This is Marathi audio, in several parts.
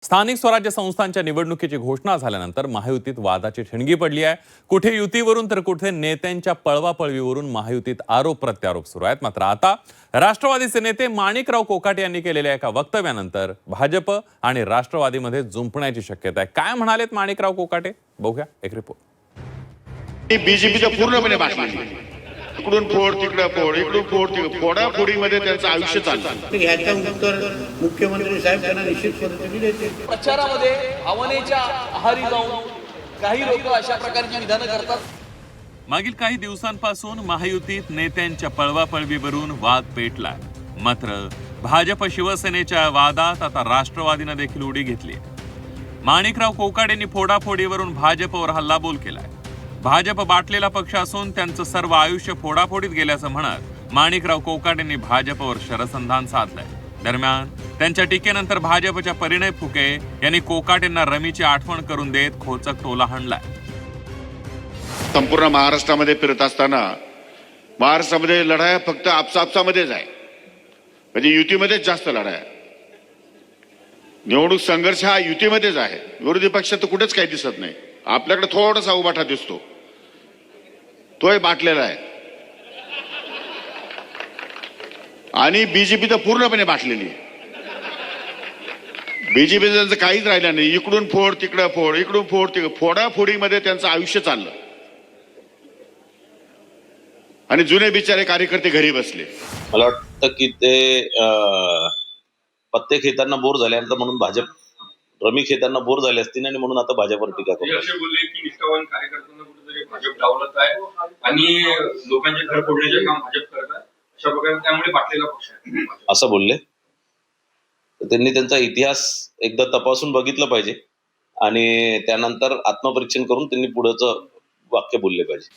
स्थानिक स्वराज्य संस्थांच्या निवडणुकीची घोषणा झाल्यानंतर महायुतीत वादाची ठिणगी पडली आहे। कुठे युतीवरून तर कुठे नेत्यांच्या पळवापळवीवरून महायुतीत आरोप प्रत्यारोप सुरू आहेत। मात्र आता राष्ट्रवादीचे नेते माणिकराव कोकाटे यांनी केलेल्या एका वक्तव्यानंतर भाजप आणि राष्ट्रवादीमध्ये जुंपण्याची शक्यता आहे। काय म्हणालेत माणिकराव कोकाटे, बघूया एक रिपोर्ट। बीजेपीचं पूर्णपणे भाषण, इकडून फोड तिकडे फोड, इकडून फोड तिकडे फोडाफोडीमध्ये त्यांचं आयुष्य चाललं। ह्याचं उत्तर मुख्यमंत्री साहेब त्यांना निश्चित पद्धतीने देतील। प्रचारामध्ये भावनेच्या आहारी जाऊन काही लोक अशा प्रकारची विधानं करतात। मागील काही दिवसांपासून महायुतीत नेत्यांच्या पळवापळवीवरून वाद पेटलाय। मात्र भाजप शिवसेनेच्या वादात आता राष्ट्रवादीने देखील उडी घेतली। माणिकराव कोकाटेंनी फोडाफोडीवरून भाजपवर हल्लाबोल केलाय। भाजप बाटलेला पक्ष असून त्यांचं सर्व आयुष्य फोडाफोडीत गेल्याचं म्हणत माणिकराव कोकाटेंनी भाजपवर शरसंधान साधलंय। दरम्यान त्यांच्या टीकेनंतर भाजपच्या परिणय फुके यांनी कोकाटेंना रमीची आठवण करून देत खोचक टोला हाणलाय। संपूर्ण महाराष्ट्रामध्ये फिरत असताना महाराष्ट्रामध्ये लढाया फक्त आपसापसामध्येच आहे, म्हणजे युतीमध्येच जास्त लढाया। निवडणूक संघर्ष हा युतीमध्येच आहे, विरोधी पक्षात कुठेच काही दिसत नाही। आपल्याकडे थोडासा उभाटा दिसतो, तोही बाटलेला आहे, आणि बीजेपी तर पूर्णपणे बाटलेली आहे। बीजेपीचं त्यांचं काहीच राहिलं नाही, इकडून फोड तिकडे फोड, इकडून फोड तिकडे फोडाफोडीमध्ये त्यांचं आयुष्य चाललं, आणि जुने बिचारे कार्यकर्ते घरी बसले। मला वाटतं की ते पत्ते खेळताना बोर झाल्यानंतर म्हणून भाजप रमी खेळताना बोर झाले असतील आणि म्हणून आता भाजपवर टीका करतात। असे बोलले की निष्ठावान कार्यकर्त्यांना कुठेतरी भाजप डावलत आहे आणि लोकांचे घर फोडण्याचे काम भाजप करत आहे, अशा प्रकारे त्यामुळे बाटलेला पक्ष आहे असं बोलले। त्यांनी त्यांचा इतिहास एकदा तपासून बघितलं पाहिजे आणि त्यानंतर आत्मपरीक्षण करून त्यांनी पुढचं वाक्य बोलले पाहिजे।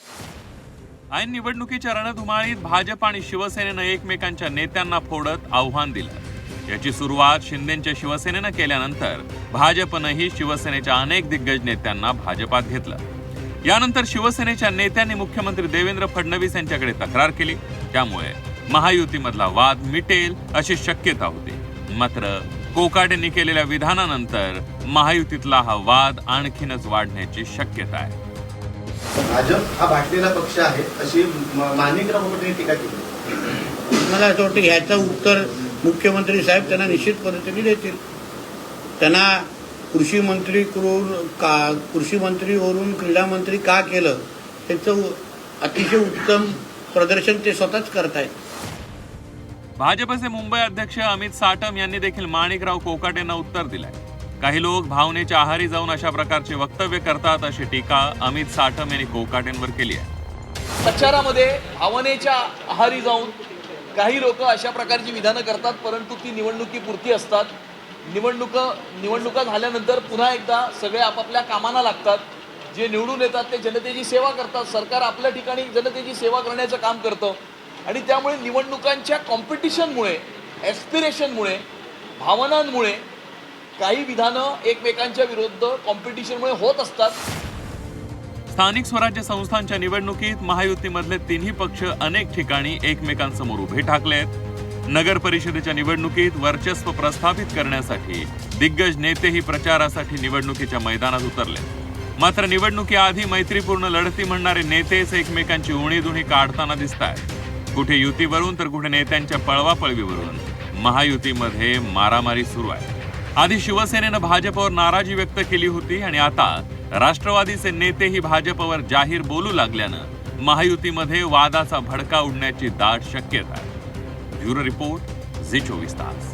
ऐन निवडणुकीच्या रणधुमाळीत भाजप आणि शिवसेनेनं एकमेकांच्या नेत्यांना फोडत आव्हान दिलं। याची सुरुवात शिंदेच्या शिवसेनेनं केल्यानंतर भाजपनंही शिवसेनेच्या अनेक दिग्गज नेत्यांना भाजपात घेतलं। यानंतर शिवसेनेच्या नेत्यांनी मुख्यमंत्री देवेंद्र फडणवीस यांच्याकडे तक्रार केली, त्यामुळे महायुतीमधला वाद मिटेल अशी शक्यता होती। मात्र कोकाटेंनी केलेल्या विधानानंतर महायुतीतला हा वाद आणखीनच वाढण्याची शक्यता आहे। भाजप हा बाटलेला पक्ष आहे अशी माणिकराव कोकाटेंनी टीका केली। मला असं वाटतं ह्याचं उत्तर मुख्यमंत्री साहेब त्यांना निश्चित पद्धतीने देतील। त्यांना कृषी मंत्रीवरून क्रीडा मंत्री का केलं त्याचं अतिशय उत्तम प्रदर्शन ते स्वतःच करतायत। भाजपचे मुंबई अध्यक्ष अमित साटम यांनी देखील माणिकराव कोकाटेंना उत्तर दिलंय। काही लोक भावनेच्या आहारी जाऊन अशा प्रकारचे वक्तव्य करतात अशी टीका अमित साटम यांनी कोकाटेंवर केली आहे। प्रचारामध्ये भावनेच्या आहारी जाऊन काही लोक अशा प्रकारची विधानं करतात, परंतु ती निवडणुकीपुरती असतात। निवडणुका झाल्यानंतर पुन्हा एकदा सगळे आपापल्या कामाला लागतात। जे निवडून येतात ते जनतेची सेवा करतात। सरकार आपल्या ठिकाणी जनतेची सेवा करण्याचं काम करतं, आणि त्यामुळे निवडणुकांच्या कॉम्पिटिशनमुळे, एस्पिरेशनमुळे, भावनांमुळे काही विधानं एकमेकांच्या विरुद्ध कॉम्पिटिशनमुळे होत असतात। स्थानिक स्वराज्य संस्थांच्या निवडणुकीत महायुतीमधले तिन्ही पक्ष अनेक ठिकाणी एकमेकांसमोर उभे ठाकलेत। नगर परिषदेच्या निवडणुकीत वर्चस्व प्रस्थापित करण्यासाठी दिग्गज नेतेही प्रचारासाठी निवडणुकीच्या मैदानात उतरले। मात्र निवडणुकीआधी मैत्रीपूर्ण लढती म्हणणारे नेतेच एकमेकांची उणीधुणी काढताना दिसतायत। कुठे युतीवरून तर कुठे नेत्यांच्या पळवापळवीवरून महायुतीमध्ये मारामारी सुरू आहे। आधी शिवसेनेनं भाजपवर नाराजी व्यक्त केली होती, आणि आता राष्ट्रवादीचे नेतेही भाजपवर जाहीर बोलू लागल्यानं महायुतीमध्ये वादाचा भडका उडण्याची दाट शक्यता आहे। ब्युरो रिपोर्ट, झी 24 तास।